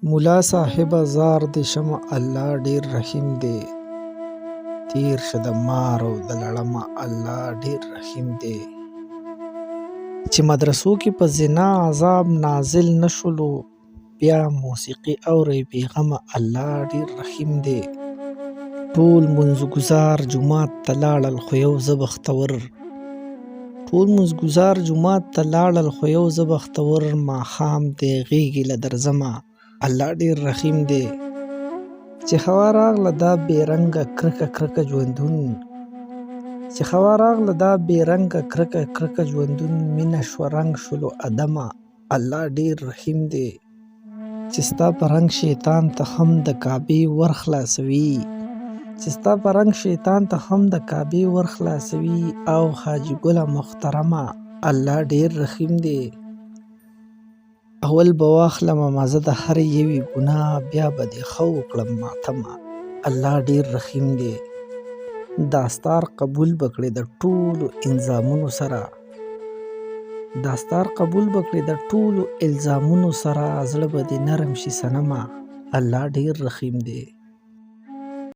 ملا صاحبه زار دې شمه الله ډېر رحیم دی. تیر شه د مار او د لړمه الله ډېر رحیم دی. چې مدرسو کې په زنا عذاب نازل نشولو بیا موسیقي اورئ بېغمه الله ډېر رحیم دی. ټول منځګزار جومات ته لاړل خو یو زه بختور ماښام دی غېږې له درځمه الله ډېر رحیم دی. چې هوا راغله دا بې رنګه کرکه ژوندون مینه شوه رنګ شولو عدمه الله ډېر رحیم دی. چې ستا په رنګ شیطان ته هم د کعبې ور خلاصوي او حاجي ګله محترمه الله ډېر رحیم دی. اول به واخلمه مزه د هر یوې ګناه بیا به دې ښه وکړم ماتمه الله ډېر رحیم دی. دا ستار قبول به کړې د ټولو الزامونو سره زړه به دې نرم شي صنمه الله ډېر رحیم دی.